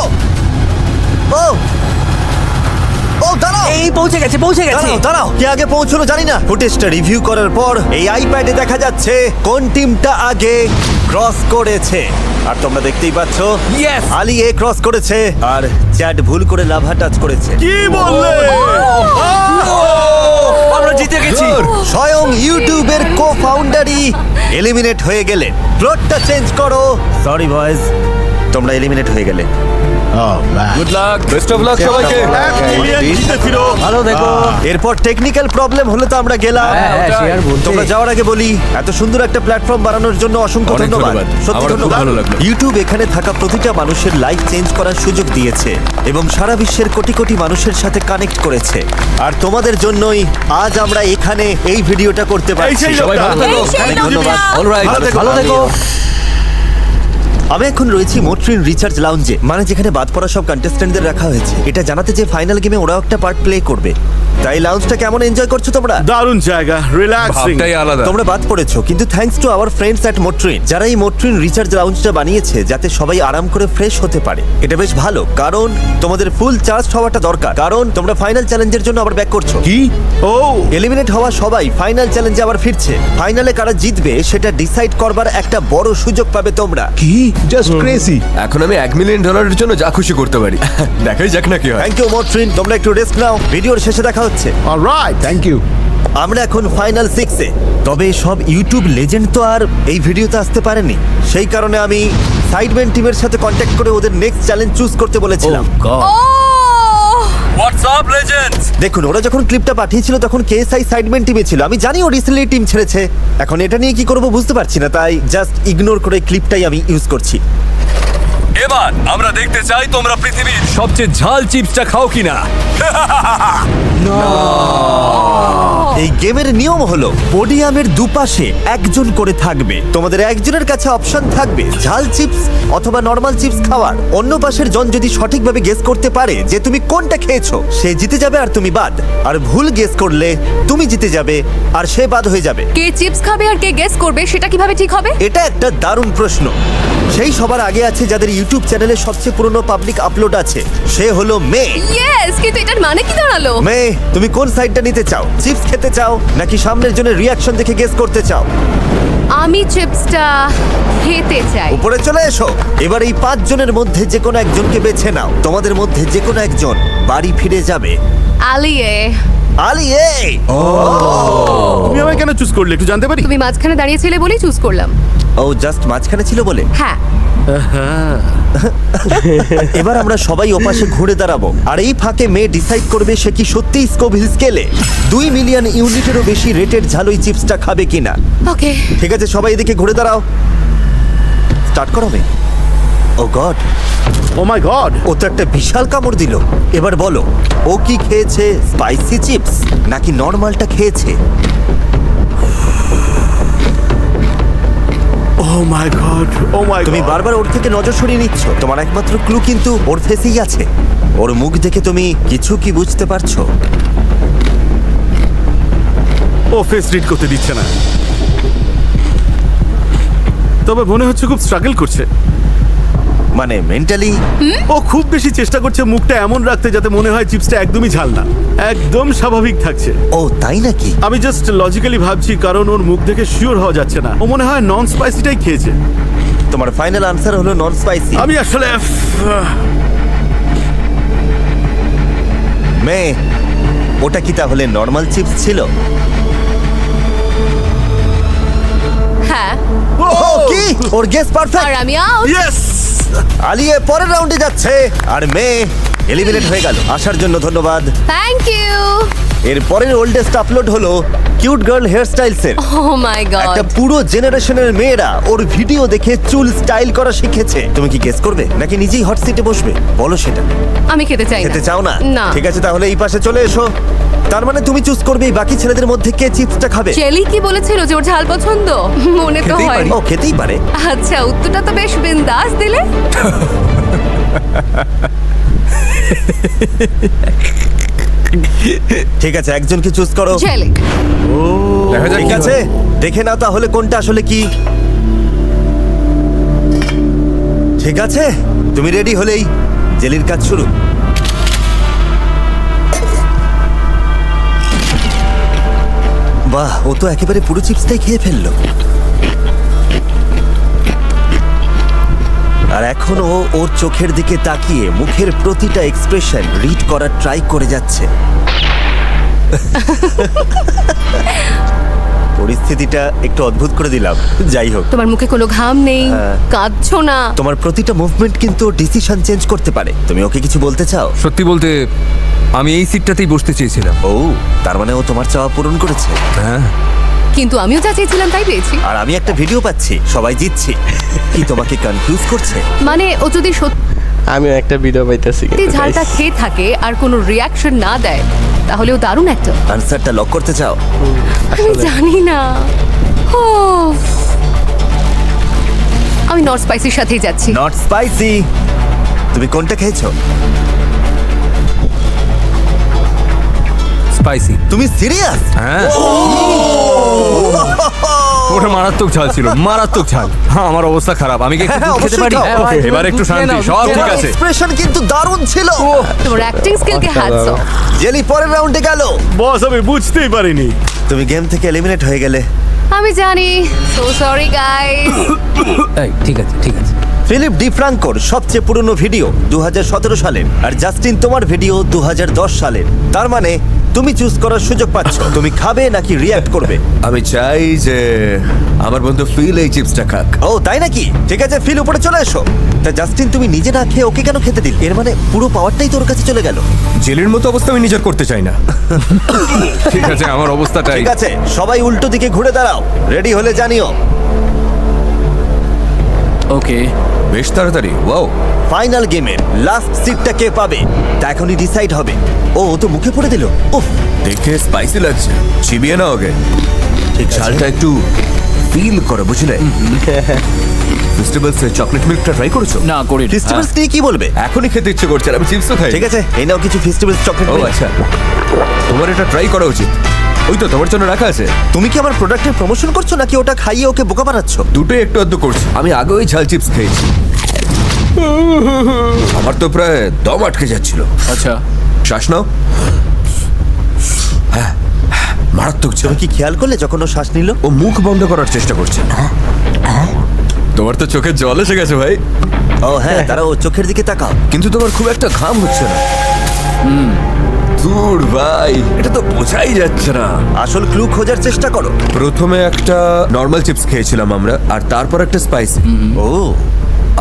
ও ও দাঁড়াও। এই পৌঁছে গেছে দাঁড়াও দাঁড়াও, কে আগে পৌঁছলো জানি না। ফুটেজটা রিভিউ করার পর এই আইপ্যাডে দেখা যাচ্ছে কোন টিমটা আগে ক্রস করেছে। আর তোমরা দেখতেই পাচ্ছ Yes! আলি এ ক্রস করেছে আর চ্যাট ভুল করে লাভা টাচ করেছে। কি বললে? আমরা জিতে গেছি। স্বয়ং ইউটিউবের কো ফাউন্ডারই এলিমিনেট হয়ে গেলেন। প্লটটা চেঞ্জ করো। সরি বয়েজ, তোমরা এলিমিনেট হয়ে গেলে। Good luck. Best of luck সবাইকে। 1 মিলিয়ন জিতে ফিরো। ভালো দেখো। এরপর টেকনিক্যাল প্রবলেম হলে তো আমরা গেলাম। হ্যাঁ সে আর বলতে। তোমরা যাওয়ার আগে বলি, এত সুন্দর একটা প্ল্যাটফর্ম বানানোর জন্য অসংখ্য অনেক ধন্যবাদ। ধন্যবাদ। সত্যি আমারও খুব ধন্যবাদ। ভালো লাগলো। ইউটিউব এখানে থাকা প্রতিটা মানুষের লাইফ চেঞ্জ করার সুযোগ দিয়েছে এবং সারা বিশ্বের কোটি কোটি মানুষের সাথে কানেক্ট করেছে। আর তোমাদের জন্যই আজ আমরা এখানে এই ভিডিওটা করতে এই পারছি। সেই সবাই ভালো লোকটা। থাকো। এই সেই অনেক লোকটা। ধন্যবাদ। অলরাইট, ভালো থেকো। আমি এখন রয়েছি মোট্রিন রিচার্জ লাউঞ্জে, মানে যেখানে বাদ পড়া সব কন্টেস্ট্যান্টদের রাখা হয়েছে এটা জানাতে যে ফাইনাল গেমে ওরাও একটা পার্ট প্লে করবে। তাই লাউঞ্জটা কেমন এনজয় করছো তোমরা? দারুণ জায়গা, রিল্যাক্সিং। ভাবটাই আলাদা। তোমরা বাদ পড়েছো, কিন্তু thanks to our friends at Motrin, যারা এই মোট্রিন রিচার্জ লাউঞ্জটা বানিয়েছে যাতে সবাই আরাম করে ফ্রেশ হতে পারে। এটা বেশ ভালো, কারণ তোমাদের ফুল চার্জ হওয়াটা দরকার, কারণ তোমরা ফাইনাল চ্যালেঞ্জের জন্য আবার ব্যাক করছো। কি? ও এলিমিনেট হওয়া সবাই ফাইনাল চ্যালেঞ্জে আবার ফিরছে। ফাইনালে কারা জিতবে সেটা ডিসাইড করবার একটা বড় সুযোগ পাবে তোমরা। কি? Just crazy. এখন আমি $1 মিলিয়ন জন্য যা খুশি করতে পারি। দেখাই যাক না কি হয়। থ্যাংক ইউ মোট্রিন, তোমরা একটু রেস্ট নাও, ভিডিওর শেষে দেখা হচ্ছে। অলরাইট। Thank you. আমরা এখন ফাইনাল 6-এ। তবে সব ইউটিউব লেজেন্ড তো আর এই ভিডিওতে আসতে পারেনি, সেই কারণে আমি সাইডম্যান টিমের সাথে কন্ট্যাক্ট করে ওদের নেক্সট চ্যালেঞ্জ চুজ করতে বলেছিলাম। ও হোয়াটসঅ্যাপ লেজেন্ডস। দেখুন, ওরা যখন ক্লিপটা পাঠিয়েছিল তখন কেএসআই সাইডম্যান টিমে ছিল। আমি জানি ও রিসেন্টলি টিম ছেড়েছে, এখন এটা নিয়ে কি করব বুঝতে পারছি না, তাই জাস্ট ইগনোর করে ক্লিপটাই আমি ইউজ করছি। এবার আমরা দেখতে চাই তোমরা পৃথিবীর সবচেয়ে ঝাল চিপসটা খাও কিনা। এই গেমের নিয়ম হলো পোডিয়ামের দুপাশে একজন করে থাকবে। তোমাদের একজনের কাছে অপশন থাকবে ঝাল চিপস অথবা নরমাল চিপস খাওয়ার। অন্য পাশের জন যদি সঠিকভাবে গেস করতে পারে যে তুমি কোনটা খেয়েছো, সে জিতে যাবে আর তুমি বাদ। আর ভুল গেস করলে তুমি জিতে যাবে আর সে বাদ হয়ে যাবে। কে চিপস খাবে আর কে গেস করবে সেটা কিভাবে ঠিক হবে? এটা একটা দারুণ প্রশ্ন। সেই সবার আগে আছে যাদের ইউটিউব চ্যানেলে সবচেয়ে পুরনো পাবলিক আপলোড আছে, সে হলো মে। ইয়েস, কিন্তু এটার মানে কি দাঁড়ালো? মে, তুমি কোন সাইডটা নিতে চাও? চিপস খেতে চাও নাকি সামনের জনের রিয়াকশন দেখে গেস করতে চাও? আমি চিপসটা খেতে চাই। উপরে চলে এসো। এবার এই 5 জনের মধ্যে যে কোনো একজনকে বেছে নাও। তোমাদের মধ্যে যে কোনো একজন বাড়ি ফিরে যাবে। আলিয়ে, আলি এই তুমি আমায় কেন চুজ করলে একটু জানতে পারি? তুমি মাঝখানে দাঁড়িয়েছিলে বলেই চুজ করলাম। ও জাস্ট মাঝখানে ছিল বলে। হ্যাঁ, এবার আমরা সবাই ওপাশে ঘুরে দাঁড়াবো আর এই ফাঁকে মেয়ে ডিসাইড করবে সে কি সত্যিই স্কোভিল স্কেলে 2 মিলিয়ন ইউনিটেরও বেশি রেটেড ঝালই চিপসটা খাবে কিনা। ওকে ঠিক আছে, সবাই এদিকে ঘুরে দাঁড়াও। স্টার্ট করো মেয়ে। ও গড, ও মাই গড, ও তো একটা বিশাল কামড় দিল। এবার বলো, ও কি খেয়েছে স্পাইসি চিপস নাকি নর্মালটা খেয়েছে? ও মাই গড, ও মাই তুমি বারবার ওর থেকে নজর সরিয়ে নিচ্ছ। তোমার একমাত্র ক্লু কিন্তু ওর ফেসেই আছে। ওর মুখ দেখে তুমি কিছু কি বুঝতে পারছো? ও ফেস রিড করতে দিচ্ছে না, তবে মনে হচ্ছে খুব স্ট্রাগল করছে। মানে মেন্টালি? ও খুব বেশি চেষ্টা করছে মুখটা এমন রাখতে যাতে মনে হয় চিপসটা একদমই ঝাল না, একদম স্বাভাবিক থাকছে। ও তাই নাকি? আমি জাস্ট লজিক্যালি ভাবছি, কারণ ওর মুখ দেখে শিওর হওয়া যাচ্ছে না। ও মনে হয় নন স্পাইসিটাই খেয়েছে। তোমার ফাইনাল আনসার হলো নন স্পাইসি। আমি আসলে মেয়ে, ওটা কি তাহলে নর্মাল চিপস ছিল? হ্যাঁ ও কি? ওর গেস পারফেক্ট। আর আমি আউট ইয়েস। আলিয়ে পরের রাউন্ডে যাচ্ছে আর মেয়ে এলিমিনেট হয়ে গেল। আসার জন্য ধন্যবাদ। থ্যাংক ইউ এর পরের ওল্ডেস্ট আপলোড হলো কিউট গার্ল হেয়ার স্টাইলসের। ও মাই একটা গড পুরো জেনারেশনের মেয়েরা ওর ভিডিও দেখে চুল স্টাইল করা শিখেছে। তুমি কি গেস করবে নাকি নিজেই হট সিটে বসবে? বলো সেটা। আমি খেতে চাই খেতে চাও না? না ঠিক আছে, তাহলে এই পাশে চলে এসো। তার মানে তুমি চুজ করবে এই বাকি ছেলেদের মধ্যে কে চিপসটা খাবে। জেলি কি বলেছিল যে ওর ঝাল পছন্দ? মনে তো খেতেই হয় পারি। ও খেতেই পারে। আচ্ছা উত্তরটা তো বেশ বিন্দাস দিলে। ঠিক আছে, একজনকে চুজ করো। জেলি দেখা যাক ঠিক কি আছে, হয়। দেখে নাও তাহলে কোনটা আসলে কি। ঠিক আছে, তুমি রেডি হলেই জেলির কাজ শুরু। বাহ, ও তো একেবারে পুরো চিপসটাই খেয়ে ফেললো। আর এখন ও ওর চোখের দিকে তাকিয়ে মুখের প্রতিটা এক্সপ্রেশন রিড করার ট্রাই করে যাচ্ছে। পরিস্থিতিটা একটু অদ্ভুত করে দিলাম। যাই হোক, তোমার মুখে কোনো ঘাম নেই, কাঁদছো না। তোমার প্রতিটা মুভমেন্ট কিন্তু ডিসিশন চেঞ্জ করতে পারে। তুমি ওকে কিছু বলতে চাও? সত্যি বলতে আমি এই সিটটাতেই বসতে চেয়েছিলাম। ও, তার মানে ও তোমার চাওয়া পূরণ করেছে। হ্যাঁ, কিন্তু আমিও যা চেয়েছিলাম তাই পেয়েছি। আর আমি একটা ভিডিও পাচ্ছি, সবাই জিতছি। কি তোমাকে কনফিউজ করছে? মানে ও যদি সত্যি আমিও একটা ভিডিও পাইতেছি কিন্তু ঝালটা guys, খেয়ে থাকে আর কোনো রিয়াকশন না দেয়, তাহলে ও দারুণ একটা। আনসারটা লক করতে চাও? আমি জানি না। ও, আমি নট স্পাইসির সাথেই যাচ্ছি। Not spicy. তুমি কোনটা খেয়েছো? স্পাইসি। তুমি সিরিয়াস? হ্যাঁ, ওটা মারাত্মক ঝাল ছিল, মারাত্মক ঝাল। হ্যাঁ, আমার অবস্থা খারাপ। আমি কি একটু হ্যাঁ, দুধ খেতে অবশ্যই পারি? খাও। হ্যাঁ, ভাই, এবার একটু শান্তি, সব ঠিক আছে। এক্সপ্রেশন কিন্তু দারুণ ছিল। তোমার অ্যাক্টিং স্কিলকে হ্যাটস অফ। জেলি পরের রাউন্ডে গেল। বস, আমি বুঝতেই পারিনি। তুমি গেম থেকে এলিমিনেট হয়ে গেলে। আমি জানি, সো সরি গাইস। এই, ঠিক আছে, ঠিক আছে। ফিলিপ ডিফ্রাঙ্কোর সবচেয়ে পুরনো ভিডিও 2017 সালের, আর জাস্টিন তোমার ভিডিও 2010 সালের। তার মানে তুমি চুজ করার সুযোগ পাচ্ছ। তুমি খাবে নাকি রিঅ্যাক্ট করবে? আমি চাই যে আমার বন্ধু ফিল এই চিপসটা খাক। ও তাই নাকি? ঠিক আছে, ফিল উপরে চলে এসো। তা জাস্টিন, তুমি নিজে না খেয়ে ওকে কেন খেতে দিল? এর মানে পুরো পাওয়ারটাই তোর কাছে চলে গেল। জেলের মতো অবস্থা আমি নিজের করতে চাই না। ঠিক আছে, আমার অবস্থাটাই। ঠিক আছে, সবাই উল্টো দিকে ঘুরে দাঁড়াও। রেডি হলে জানিও। ওকে, বেশ তাড়াতাড়ি। ওয়াও, ফাইনাল গেমের লাস্ট সিটটা কে পাবে তা এখনই ডিসাইড হবে। ও তো মুখে পড়ে দিল। উফ, দেখে স্পাইসি লাগছে। চিবিয়ে নাও ওকে। ঠিক আছে। ঝালটা একটু ফিল করো, বুঝলে? ফেস্টিভ্যালস চকলেট মিল্কটা ট্রাই করেছো? না করি। ফেস্টিভ্যালস নিয়ে কি বলবে? এখনই খেতে ইচ্ছে করছে, আর আমি চিপসও খাই। ঠিক আছে, এই নাও কিছু ফেস্টিভ্যালস চকলেট। ও আচ্ছা, তোমার এটা ট্রাই করা উচিত। ওই তো তোমার জন্য রাখা আছে। তুমি কি আমার প্রোডাক্টের প্রমোশন করছো নাকি ওটা খাইয়ে ওকে বোকা বানাচ্ছ? দুটোই একটু আধটু করছি। আমি আগে ওই ঝাল চিপস খেয়েছি, আমার তো প্রায় দম আটকে যাচ্ছিল। আচ্ছা, শ্বাস নাও। হ্যাঁ, মারাত্মক ঝাল। তুমি কি খেয়াল করলে যখন ও শ্বাস নিল? ও মুখ বন্ধ করার চেষ্টা করছে। তোমার তো চোখে জল এসে গেছে ভাই। ও হ্যাঁ, তারা ও চোখের দিকে তাকাও। কিন্তু তোমার খুব একটা ঘাম হচ্ছে না। দূর ভাই, এটা তো বোঝাই যাচ্ছে না। আসল ক্লু খোঁজার চেষ্টা করো। প্রথমে একটা নর্মাল চিপস খেয়েছিলাম আমরা, আর তারপর একটা স্পাইসি। ও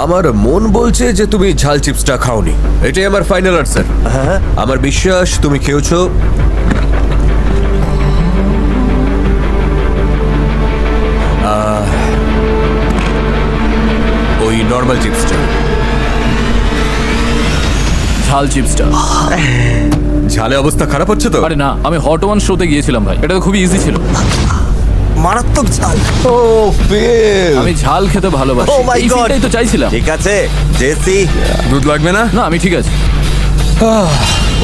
আমার মন বলছে যে তুমি ঝাল চিপসটা খাওনি। এটাই আমার ফাইনাল আনসার। হ্যাঁ আমার বিশ্বাস তুমি খেয়েছো। ওই নর্মাল চিপসটা। ঝাল চিপসটা। ঝালে অবস্থা খারাপ হচ্ছে তো? আরে না, আমি হট ওয়ান শোতে গিয়েছিলাম ভাই, এটা তো খুবই ইজি ছিল। মারাত্মক ঝাল। ও ফেল। আমি ঝাল খেতে ভালোবাসি, Oh my এই God! ফিলটাই তো চাইছিলাম। ঠিক আছে জেসি, দুধ লাগবে না? না আমি ঠিক আছে।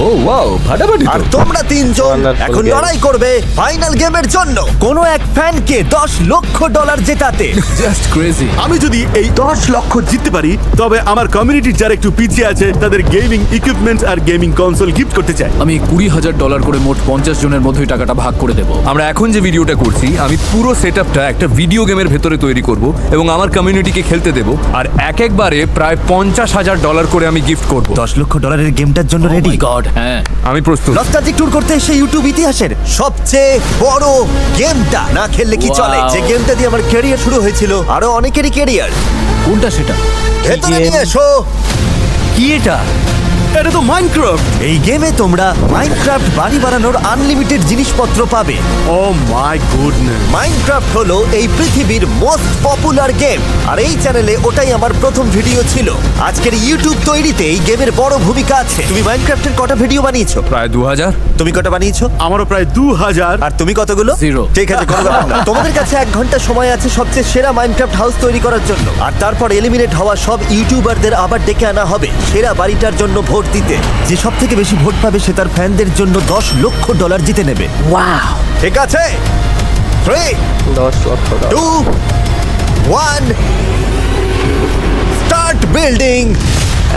ও ওয়াও, ফাটাফাটি আর তো। তোমরা তিনজন Wonderful এখন game. লড়াই করবে ফাইনাল গেমের জন্য কোন এক ফ্যানকে $10 লক্ষ জেতাতে। Just crazy. আমি যদি এই 10 লক্ষ জিততে পারি তবে আমার কমিউনিটির যারা একটু পিছিয়ে আছে তাদের গেমিং ইকুইপমেন্ট আর গেমিং কনসোল গিফট করতে চাই। আমি $20,000 করে মোট 50 জনের মধ্যেই টাকাটা ভাগ করে দেবো। আমরা এখন যে ভিডিওটা করছি, আমি পুরো সেটআপটা একটা ভিডিও গেমের ভেতরে তৈরি করব এবং আমার কমিউনিটিকে খেলতে দেব। আর একবারে প্রায় $50,000 করে আমি গিফট করব। $10 লক্ষ গেমটার জন্য রেডি? মাই গড, হ্যাঁ। আমি প্রস্তুত। নস্টালজিক ট্যুর করতে এসে ইউটিউব ইতিহাসের সবচেয়ে বড় গেমটা না খেললে কি চলে? Wow. যে গেমটা দিয়ে আমার ক্যারিয়ার শুরু হয়েছিল, আরো অনেকেরই ক্যারিয়ার। কোনটা সেটা? ভেতরে নিয়ে এসো। কি এটা? এটা তো মাইনক্রাফট। এই গেমে তোমরা মাইনক্রাফট বাড়ি বানানোর আনলিমিটেড জিনিসপত্র পাবে। ও মাই গুডনেস। মাইনক্রাফট হলো এই পৃথিবীর মোস্ট পপুলার গেম, আর এই চ্যানেলে ওটাই আমার প্রথম ভিডিও ছিল। আজকের ইউটিউব তৈরিতে এই গেমের বড় ভূমিকা আছে। তুমি মাইনক্রাফটের কটা ভিডিও বানিয়েছো? প্রায় 2000। তুমি কটা বানিয়েছো? আমারও প্রায় 2000। আর তুমি কতগুলো? 0 ঠিক আছে, কোনো ব্যাপার না। তোমাদের কাছে 1 ঘন্টা সময় আছে সবচেয়ে সেরা মাইনক্রাফট হাউস তৈরি করার জন্য, আর তারপর এলিমিনেট হওয়া সব ইউটিউবারদের আবার ডেকে আনা হবে সেরা বাড়িটার জন্য ভোট দিতে। যে সব থেকে বেশি ভোট পাবে সে তার ফ্যানদের জন্য $10 লক্ষ জিতে নেবে। ওয়াও! ঠিক আছে, 3, 10 লক্ষ টাকা। 2, 1, স্টার্ট বিল্ডিং।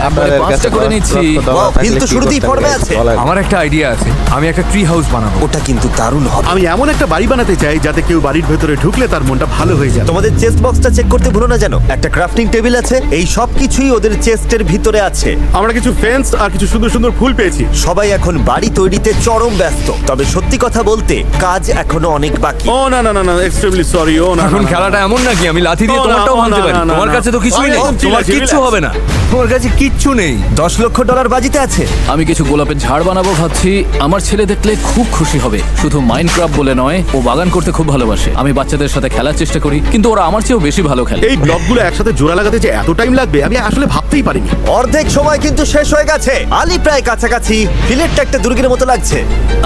আপনাদের কাছে 5টা করে 10 নিচ্ছি। লক্ষ টাকা Wow, থাকলে bill তো কি শুরুতেই করতেন পড়বে guys? আছে। বলেন। আমার একটা আইডিয়া আছে, আমি একটা ট্রি হাউস বানাবো। ওটা কিন্তু দারুণ হবে। আমি এমন একটা বাড়ি বানাতে চাই যাতে কেউ বাড়ির ভেতরে ঢুকলে তার মনটা ভালো হয়ে যায়। তোমাদের চেস্ট বক্সটা চেক করতে ভুলো না যেন। একটা ক্রাফটিং টেবিল আছে, এই সব কিছুই ওদের চেস্টের ভিতরে আছে। আমরা কিছু ফেন্স আর কিছু সুন্দর সুন্দর ফুল পেয়েছি। সবাই এখন বাড়ি তৈরিতে চরম ব্যস্ত, তবে সত্যি কথা বলতে কাজ এখনো অনেক বাকি। ও না না না না, এক্সট্রিমলি সরি। ও না, এখন না, না, খেলাটা এমন নাকি আমি লাথি দিয়ে ও না, তোমারটাও ও না, ভাঙতে পারি? না, না, তোমার না। কাছে তো কিছুই ও, নেই, একদম ঠিক তোমার আছে, কিচ্ছু relax। হবে না, তোমার কাছে কিচ্ছু নেই। $10 লক্ষ বাজিতে আছে। আমি কিছু গোলাপের ঝাড় বানাবো ভাবছি। আমার ছেলে দেখলে খুব খুশি হবে। শুধু মাইনক্রাফট বলে নয়, ও বাগান করতে খুব ভালোবাসে। আমি বাচ্চাদের সাথে খেলার চেষ্টা করি, কিন্তু ওরা আমার চেয়েও বেশি ভালো খেলে। এই ব্লকগুলো একসাথে জোড়া লাগাতে যে এত টাইম লাগবে আমি আসলে ভাবতেই পারিনি। অর্ধেক সময় কিন্তু শেষ হয়ে গেছে। আলি প্রায় কাছাকাছি। ফিলেটটা একটা দুর্গের মতো লাগছে,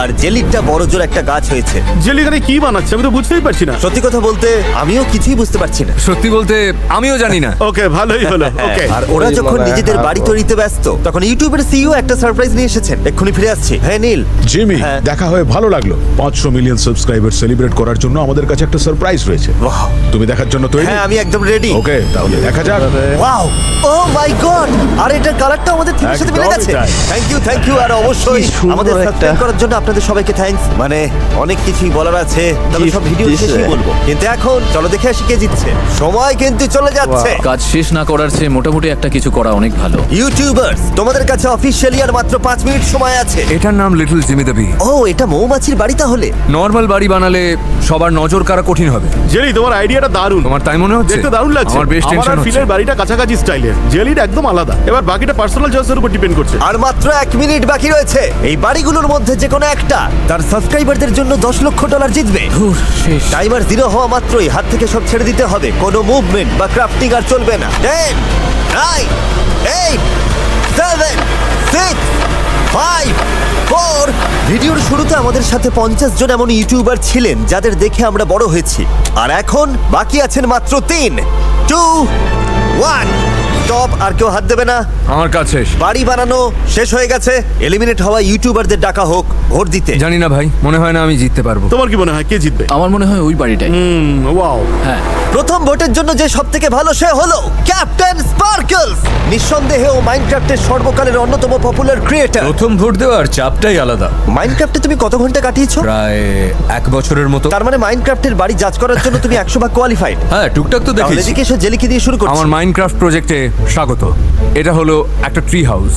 আর জেলিটটা বড় জোর একটা গাছ হয়েছে। জেলি এখানে কি বানাচ্ছে আমি তো বুঝতেই পারছি না। সত্যি কথা বলতে আমিও কিছুই বুঝতে পারছি না। সত্যি বলতে আমিও জানি না। ওকে, ভালোই হলো। ওকে, আর ওরা ওই যখন মনে হয় নিজেদের বাড়ি তৈরিতে ব্যস্ত, তখন ইউটিউবের সিইও একটা সারপ্রাইজ নিয়ে এসেছেন। এক্ষুনি ফিরে আসছি। হ্যাঁ নীল, জিমি, হ্যাঁ। দেখা হয়ে ভালো লাগলো। 500 মিলিয়ন সাবস্ক্রাইবার সেলিব্রেট করার জন্য আমাদের কাছে একটা সারপ্রাইজ রয়েছে। Wow! তুমি দেখার জন্য তৈরি? হ্যাঁ আমি একদম রেডি। ওকে, তাহলে দেখা যাক। ওয়াও, ও মাই গড! আর এটার কালারটা আমাদের থিমের সাথে মিলে একদমই গেছে। তাই। থ্যাংক ইউ আর অবশ্যই কি সুন্দর আমাদের সাবস্ক্রাইব একটা- করার জন্য আপনাদের সবাইকে থ্যাঙ্কস। মানে অনেক কিছুই বলার আছে, তবে Gift সব ভিডিও দিছে। শেষেই বলবো। কিন্তু এখন চলো দেখে আসি কে জিতছে। সময় কিন্তু চলে যাচ্ছে। কাজ শেষ না করার চেয়ে মোটামুটি একটা কিছু করা অনেক ভালো। ইউটিউবার্স, তোমাদের কাছে অফিশিয়ালি আর মাত্র 5 মিনিট সময় আছে। এটার নাম লিটল জিমি দ্য বি। ও, এটা মৌমাছির বাড়ি তাহলে? নর্মাল বাড়ি বানালে সবার নজর কাড়া কঠিন হবে। জেলি তোমার আইডিয়াটা দারুণ। তোমার তাই মনে হচ্ছে? দেখতে দারুণ লাগছে। আমার বেশ আমার টেনশন আর হচ্ছে। ফিলের বাড়িটা কাছাকাছি স্টাইলের, জেলির একদম আলাদা। এবার বাকিটা পার্সোনাল চয়েসের উপর ডিপেন্ড করছে। আর মাত্র 1 মিনিট বাকি রয়েছে। এই বাড়িগুলোর মধ্যে যে কোনো একটা তার সাবস্ক্রাইবারদের জন্য $10 লক্ষ জিতবে। ধুর, শেষ। টাইমার 0 হওয়া মাত্রই হাত থেকে সব ছেড়ে দিতে হবে। কোনো মুভমেন্ট বা ক্রাফটিং আর চলবে না। 10, 9, 8, 7, 6, 5, 4। ভিডিওর শুরুতে আমাদের সাথে 50 জন এমন ইউটিউবার ছিলেন যাদের দেখে আমরা বড় হয়েছি, আর এখন বাকি আছেন মাত্র 3, 2, 1। স্টপ। আর কেউ হাত দেবে না। আমার কাজ শেষ। বাড়ি বানানো শেষ হয়ে গেছে। এলিমিনেট হওয়া ইউটিউবারদের ডাকা হোক ভোট দিতে। জানি না ভাই, মনে হয় না আমি জিততে পারবো। তোমার কি মনে হয় কে জিতবে? আমার মনে হয় ওই বাড়িটাই। ওয়াও। হ্যাঁ, প্রথম ভোটের জন্য যে সব থেকে ভালো সে হলো ক্যাপ্টেন স্পার্কলস। নিঃসন্দেহে ও মাইনক্রাফটের সর্বকালের অন্যতম পপুলার ক্রিয়েটর। প্রথম ভোট দেওয়ার চাপটাই আলাদা। মাইনক্রাফটে তুমি কত ঘন্টা কাটিয়েছো? প্রায় 1 বছরের মতো। তার মানে মাইনক্রাফটের বাড়ি জাজ করার জন্য তুমি 100% কোয়ালিফাইড। হ্যাঁ, টুকটাক তো তাহলে দেখেছি। এদিকে এসো, জেলিকে দিয়ে শুরু করছি। আমার মাইনক্রাফট প্রজেক্টে স্বাগত। এটা হলো একটা ট্রি হাউস।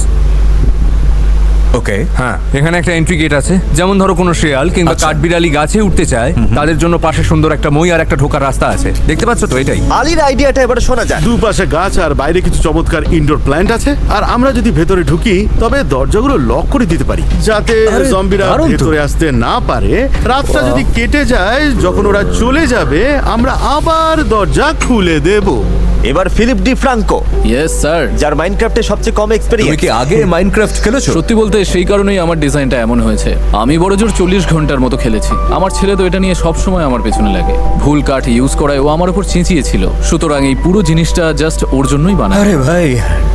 ওকে। হ্যাঁ, এখানে একটা এন্ট্রি গেট আছে। যেমন ধরো কোনো শিয়াল কিংবা আচ্ছা। কাঠবিড়ালি গাছে উঠতে চায়, তাদের জন্য পাশে সুন্দর একটা মই আর একটা ঢোকার রাস্তা আছে। দেখতে পাচ্ছ তো? এটাই। আলির আইডিয়াটা এবার শোনা যাক। দুপাশে গাছ আর বাইরে কিছু চমৎকার ইনডোর প্ল্যান্ট আছে। আর আমরা যদি ভেতরে ঢুকি তবে দরজাগুলো লক করে দিতে পারি, যাতে আরে, জম্বিরা দারুণ তো। ভেতরে আসতে না পারে। রাতটা যদি কেটে যায়, যখন ওরা চলে যাবে আমরা আবার দরজা খুলে দেব। এবার Philip De Franco, yes sir. যার মাইনক্রাফটে সবচেয়ে কম তুমি এক্সপেরিয়েন্স। কি আগে মাইনক্রাফট খেলেছো? সত্যি বলতে সেই কারণেই আমার ডিজাইনটা এমন হয়েছে। আমি বড়জোর 40 ঘন্টার মতো খেলেছি। আমার ছেলে তো এটা নিয়ে সব সময় আমার পেছনে লাগে। ভুল কাঠ ইউজ করায় ও আমার উপর চেঁচিয়েছিল। সুতরাং এই পুরো জিনিসটা জাস্ট ওর জন্যই বানানো। আরে ভাই,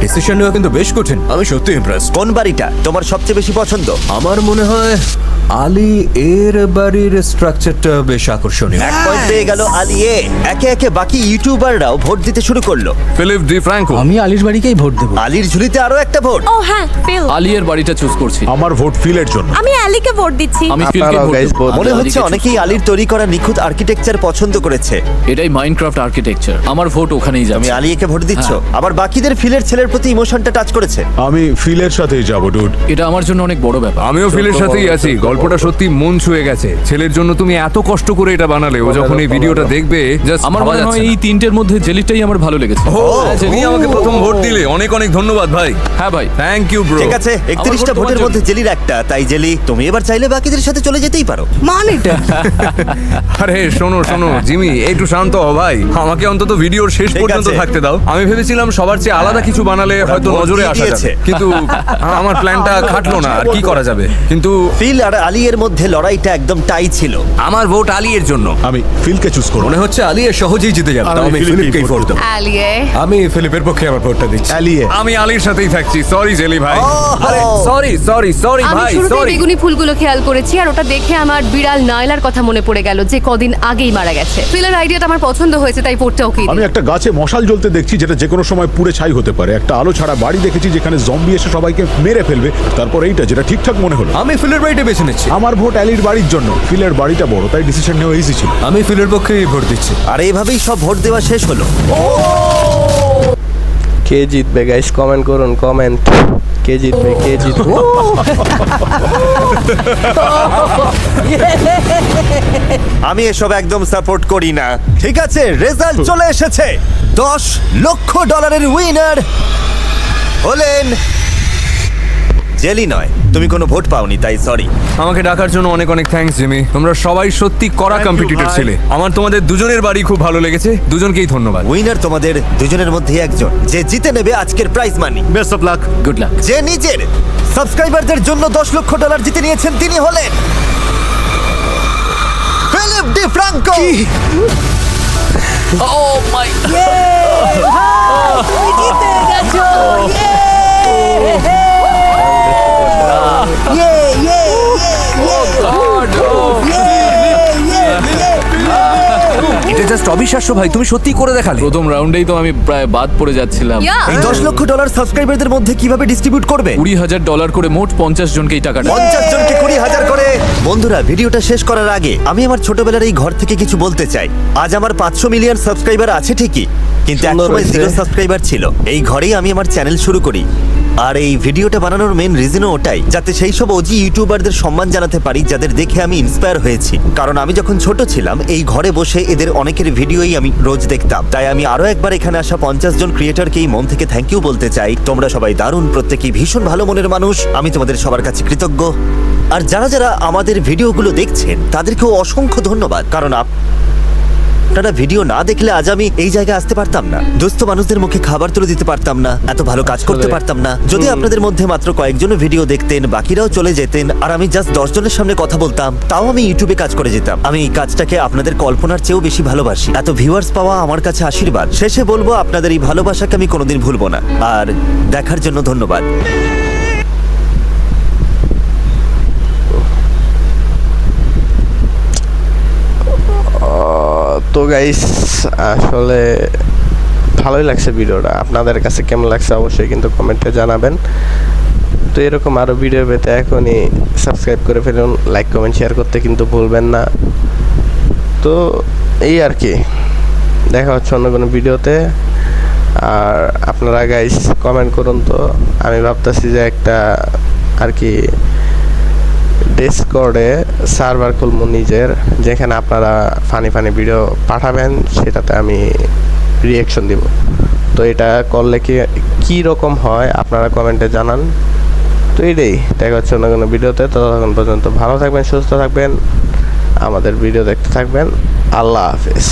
ডিসিশন নেওয়া কিন্তু বেশ কঠিন। আমি সত্যি ইমপ্রেসড। কোন বাড়িটা তোমার সবচেয়ে বেশি পছন্দ? আমার মনে হয় আলি এর বাড়ির স্ট্রাকচারটা বেশ আকর্ষণীয়। 1 পয়েন্ট পেয়ে গেল আলিয়ে। একে একে বাকি ইউটিউবাররাও ভোট দিতে শুরু করলো। Philip De Franco. আমি আলির বাড়িকেই ভোট দেবো। আলির ঝুলিতে আরো একটা ভোট। ও হ্যাঁ ফিল। আলিয়ের বাড়িটা চুজ করছি। আমার ভোট ফিলের জন্য। আমি অ্যালিকে ভোট দিচ্ছি। আমি ফিলকে আপনারাও ভোট guys দেবো। vote মনে আমি হচ্ছে আলিকে অনেকেই choose আলির তৈরি করা নিখুঁত আর্কিটেকচার পছন্দ করেছে। করবো। এটাই মাইনক্রাফট আর্কিটেকচার। আমার ভোট ওখানেই তুমি যাবে। আলিয়াকে ভোট দিচ্ছ, আবার বাকিদের ফিলের ছেলের প্রতি ইমোশনটা টাচ করেছে। আমি ফিলের সাথেই যাবো ডুড। এটা আমার জন্য অনেক বড় ব্যাপার। আমিও ফিলের সাথেই আছি। গল্পটা সত্যি মন ছুঁয়ে গেছে। ছেলের জন্য তুমি এত কষ্ট করে এটা বানালে, ও যখন এই ভিডিওটা দেখবে জাস্ট আমার মনে হয় এই তিনটের মধ্যে জেলিটাই আমার ভালো লেগেছে। হ্যাঁ, জেলি। তুমি আমাকে প্রথম ভোট দিলে, অনেক অনেক ধন্যবাদ ভাই। হ্যাঁ ভাই। Thank you bro. ঠিক আছে, 31টা ভোট ভোটের তোমার মধ্যে জেলির একটা। তাই জেলি, তুমি এবার চাইলে বাকিদের সাথে চলে যেতেই পারো। মানেটা আরে শোনো শোনো জিমি, একটু শান্ত হও ভাই। আমাকে অন্তত ভিডিওর শেষ ঠিক পর্যন্ত আছে। থাকতে দাও। আমি ভেবেছিলাম সবার চেয়ে আলাদা কিছু বানালে হয়তো ভোট নজরে দিয়ে আসা দিয়েছে। যাবে, কিন্তু আমার প্ল্যানটা খাটলো না। আর কি করা যাবে? কিন্তু ফিল আর আলিয়ের মধ্যে লড়াইটা একদম টাই ছিল। আমার ভোট আলিয়ের জন্য। আমি ফিলকে চুজ করবো। মনে হচ্ছে আলি সহজেই জিতে যাবে। আর তাও আমি আমি ফিলিপকেই ফিলিপকেই ভোট ভোট দেবো। অ্যালিয়ে। আমি ফিলিপের পক্ষে আমার ভোটটা দিচ্ছি। অ্যালিয়ে। আমি আলির সাথেই থাকছি। সরি জেলি ভাই। ওহ! আরে সরি সরি সরি আমি ভাই, শুরুতেই সরি। বেগুনি ফুলগুলো খেয়াল করেছি আর ওটা দেখে আমার বিড়াল নায়লার কথা মনে পড়ে গেল, যে কদিন আগেই মারা গেছে। ফিলের আইডিয়াটা আমার পছন্দ হয়েছে, তাই ভোটটা ওকেই আমি দিই। একটা গাছে মশাল জ্বলতে দেখছি, যেটা যে কোনো সময় পুড়ে ছাই হতে পারে। একটা আলো ছাড়া বাড়ি দেখেছি যেখানে জম্বি এসে সবাইকে মেরে ফেলবে। তারপর এইটা, যেটা ঠিকঠাক মনে হলো। আমি ফিলের বাড়িটা বেছে নিচ্ছি। আমার ভোট অ্যালির বাড়ির জন্য। ফিলের বাড়িটা বড়, তাই ডিসিশন নেওয়া ইজি ছিল। আমি ফিলের পক্ষেই ভোট দিচ্ছি। আর এইভাবেই সব ভোট দেওয়া শেষ হলো। কে জিতবে গাইস? কমেন্ট করুন, কমেন্ট। কে জিতবে, কে জিতবে? আমি এসব একদম সাপোর্ট করি না। ঠিক আছে, রেজাল্ট চলে এসেছে। $10 লক্ষ উইনার হলেন জেলি। নয়, তুমি কোনো ভোট পাওনি, তাই সরি। আমাকে ডাকার জন্য অনেক অনেক থ্যাঙ্কস জিমি। তোমরা সবাই সত্যি কড়া Thank you, কম্পিটিটর ভাই। ছিলে। আমার তোমাদের দুজনের বাড়ি খুব ভালো লেগেছে। দুজনকেই ধন্যবাদ। উইনার তোমাদের দুজনের মধ্যে একজন, যে জিতে নেবে আজকের prize money. Best of luck. Good luck. যে নিজের সাবস্ক্রাইবারদের জন্য $10 লক্ষ জিতে নিয়েছেন তিনি হলেন ফিলিপ ডি ফ্রাঙ্কো। ও মাই এটা জাস্ট অবিশ্বাস্য ভাই, তুমি সত্যি করে দেখালে। প্রথম রাউন্ডেই তো আমি প্রায় বাদ পড়ে যাচ্ছিলাম। Yeah! এই $10 লক্ষ সাবস্ক্রাইবারদের মধ্যে কিভাবে ডিস্ট্রিবিউট করবে? $20,000 করে মোট 50 জনকেই টাকাটা। 50 জনকে 20,000 করে। বন্ধুরা, ভিডিওটা শেষ করার আগে আমি আমার ছোটবেলার এই ঘর থেকে কিছু বলতে চাই। আজ আমার 500 মিলিয়ন সাবস্ক্রাইবার আছে ঠিকই, কিন্তু সুন্দর একসময় হয়েছে। 0 সাবস্ক্রাইবার ছিল। এই ঘরেই আমি আমার চ্যানেল শুরু করি। আর এই ভিডিওটা বানানোর মেন রিজনও ওটাই, যাতে সেই সব ওজি ইউটিউবারদের সম্মান জানাতে পারি যাদের দেখে আমি ইন্সপায়ার হয়েছি। কারণ আমি যখন ছোট ছিলাম এই ঘরে বসে এদের অনেকের ভিডিওই আমি রোজ দেখতাম। তাই আমি আরো একবার এখানে আসা 50 জন ক্রিয়েটরকেই মন থেকে থ্যাংক ইউ বলতে চাই। তোমরা সবাই দারুণ, প্রত্যেকেই ভীষণ ভালো মনের মানুষ। আমি তোমাদের সবার কাছে কৃতজ্ঞ। আর যারা যারা আমাদের ভিডিওগুলো দেখছেন তাদেরকেও অসংখ্য ধন্যবাদ, কারণ আপনারা ভিডিও না দেখলে আজ আমি এই জায়গায় আসতে পারতাম না, দুস্থ মানুষদের মুখে খাবার তুলে দিতে পারতাম না, এত ভালো কাজ করতে পারতাম না। যদি আপনাদের মধ্যে মাত্র কয়েকজন ভিডিও দেখতেন, বাকিরাও চলে যেতেন, আর আমি জাস্ট 10 জনের সামনে কথা বলতাম, তাও আমি ইউটিউবে কাজ করে যেতাম। আমি এই কাজটাকে আপনাদের কল্পনার চেয়েও বেশি ভালোবাসি। এত ভিউয়ার্স পাওয়া আমার কাছে আশীর্বাদ। শেষে বলবো, আপনাদের এই ভালোবাসাকে আমি কোনোদিন ভুলবো না। আর দেখার জন্য ধন্যবাদ। তো গাইস, আসলে ভালোই লাগছে ভিডিওটা। আপনাদের কাছে কেমন লাগছে অবশ্যই কিন্তু কমেন্টে জানাবেন। তো এরকম আরও ভিডিও পেতে এখনই সাবস্ক্রাইব করে ফেলুন, লাইক কমেন্ট শেয়ার করতে কিন্তু ভুলবেন না। তো এই আর কি, দেখা হচ্ছে অন্য কোনো ভিডিওতে। আর আপনারা গাইস কমেন্ট করুন। তো আমি ভাবতেছি যে একটা আর কি ডিসকর্ডে সার্ভার খুলবো নিজের, যেখানে আপনারা ফানি ভিডিও পাঠাবেন, সেটাতে আমি রিয়াকশন দিব। তো এটা করলে কি রকম হয় আপনারা কমেন্টে জানান। তো এটাই, দেখা হচ্ছে অন্য কোনো ভিডিওতে। ততক্ষণ পর্যন্ত ভালো থাকবেন, সুস্থ থাকবেন, আমাদের ভিডিও দেখতে থাকবেন। আল্লাহ হাফেজ।